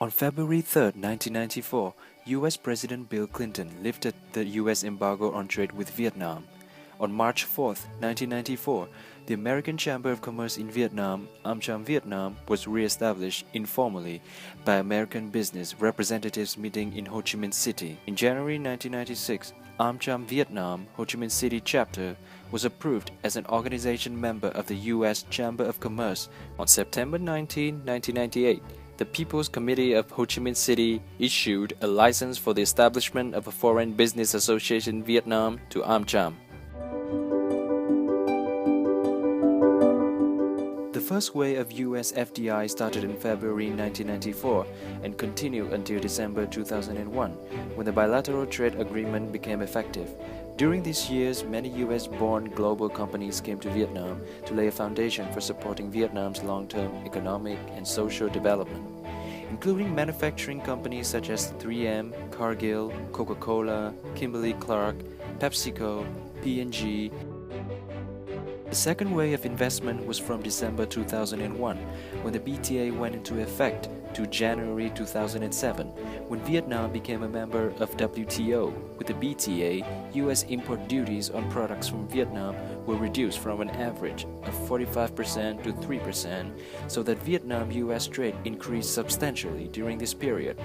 On February 3, 1994, US President Bill Clinton lifted the US embargo on trade with Vietnam. On March 4, 1994, the American Chamber of Commerce in Vietnam, AmCham Vietnam, was re-established informally by American business representatives meeting in Ho Chi Minh City. In January 1996, AmCham Vietnam, Ho Chi Minh City chapter, was approved as an organization member of the U.S. Chamber of Commerce. On September 19, 1998, the People's Committee of Ho Chi Minh City issued a license for the establishment of a Foreign Business Association in Vietnam to AmCham. The first wave of US FDI started in February 1994 and continued until December 2001, when the bilateral trade agreement became effective. During these years, many US-born global companies came to Vietnam to lay a foundation for supporting Vietnam's long-term economic and social development, including manufacturing companies such as 3M, Cargill, Coca-Cola, Kimberly-Clark, PepsiCo, P&G. The second wave of investment was from December 2001, when the BTA went into effect, to January 2007, when Vietnam became a member of WTO. With the BTA, U.S. import duties on products from Vietnam were reduced from an average of 45% to 3%, so that Vietnam-U.S. trade increased substantially during this period,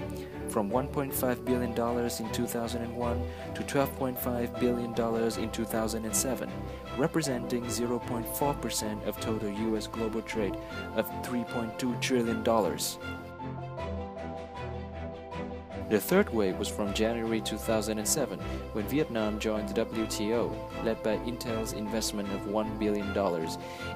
from $1.5 billion in 2001 to $12.5 billion in 2007, representing 0.4% of total U.S. global trade of $3.2 trillion. The third wave was from January 2007, when Vietnam joined the WTO, led by Intel's investment of $1 billion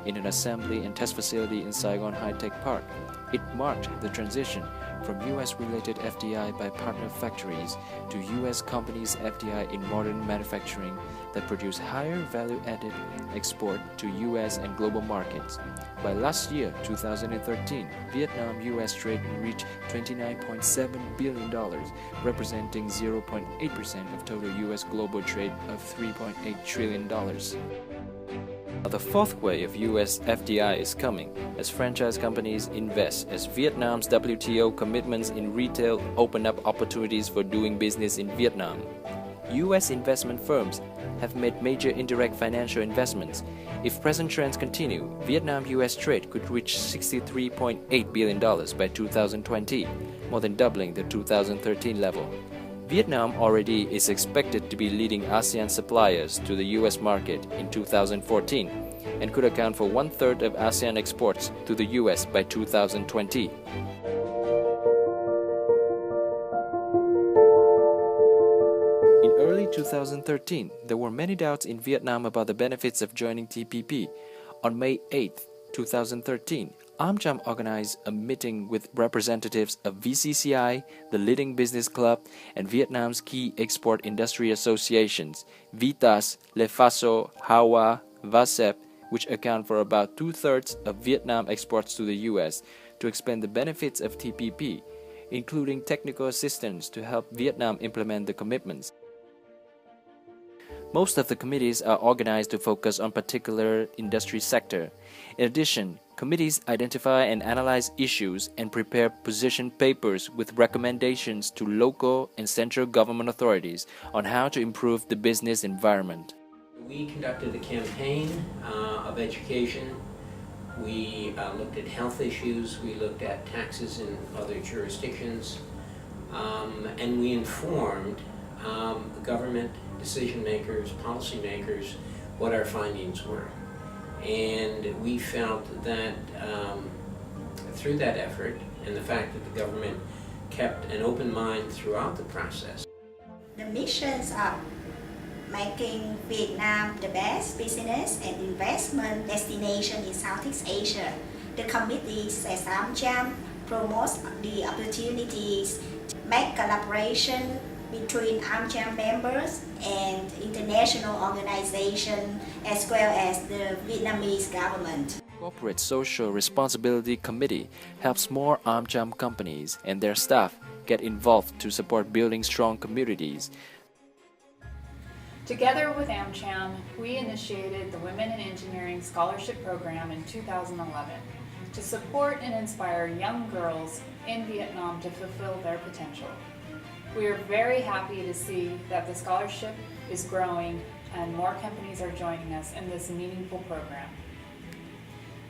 in an assembly and test facility in Saigon High-Tech Park. It marked the transition from US-related FDI by partner factories to US companies' FDI in modern manufacturing that produce higher value-added export to US and global markets. By last year, 2013, Vietnam-US trade reached $29.7 billion, representing 0.8% of total US global trade of $3.8 trillion. The fourth wave of US FDI is coming as franchise companies invest, as Vietnam's WTO commitments in retail open up opportunities for doing business in Vietnam. US investment firms have made major indirect financial investments. If present trends continue, Vietnam-US trade could reach $63.8 billion by 2020, more than doubling the 2013 level. Vietnam already is expected to be leading ASEAN suppliers to the US market in 2014 and could account for one-third of ASEAN exports to the US by 2020. In early 2013, there were many doubts in Vietnam about the benefits of joining TPP. On May 8, 2013, AmCham organized a meeting with representatives of VCCI, the leading business club, and Vietnam's key export industry associations, VITAS, LEFASO, HAWA, VASEP, which account for about two-thirds of Vietnam exports to the US, to explain the benefits of TPP, including technical assistance to help Vietnam implement the commitments. Most of the committees are organized to focus on particular industry sector. In addition, committees identify and analyze issues and prepare position papers with recommendations to local and central government authorities on how to improve the business environment. We conducted a campaign of education. We looked at health issues, we looked at taxes in other jurisdictions, and we informed government decision makers, policy makers, what our findings were. And we felt that through that effort and the fact that the government kept an open mind throughout the process. The missions of making Vietnam the best business and investment destination in Southeast Asia. The committee says AmCham promotes the opportunities to make collaboration between AmCham members and international organizations as well as the Vietnamese government. Corporate Social Responsibility Committee helps more AmCham companies and their staff get involved to support building strong communities. Together with AmCham, we initiated the Women in Engineering Scholarship Program in 2011. to support and inspire young girls in Vietnam to fulfill their potential. We are very happy to see that the scholarship is growing and more companies are joining us in this meaningful program.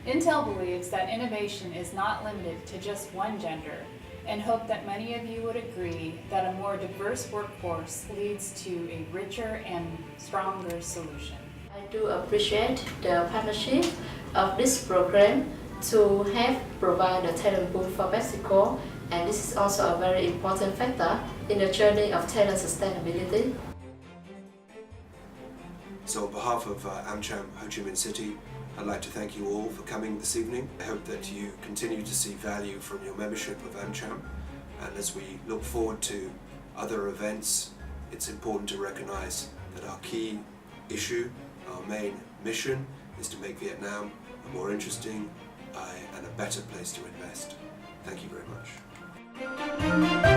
Intel believes that innovation is not limited to just one gender and hope that many of you would agree that a more diverse workforce leads to a richer and stronger solution. I do appreciate the partnership of this program to help provide a talent pool for Mexico, and this is also a very important factor in the journey of talent sustainability. So on behalf of AmCham Ho Chi Minh City, I'd like to thank you all for coming this evening. I hope that you continue to see value from your membership of AmCham, and as we look forward to other events, it's important to recognize that our key issue, our main mission, is to make Vietnam a more interesting and a better place to invest. Thank you very much.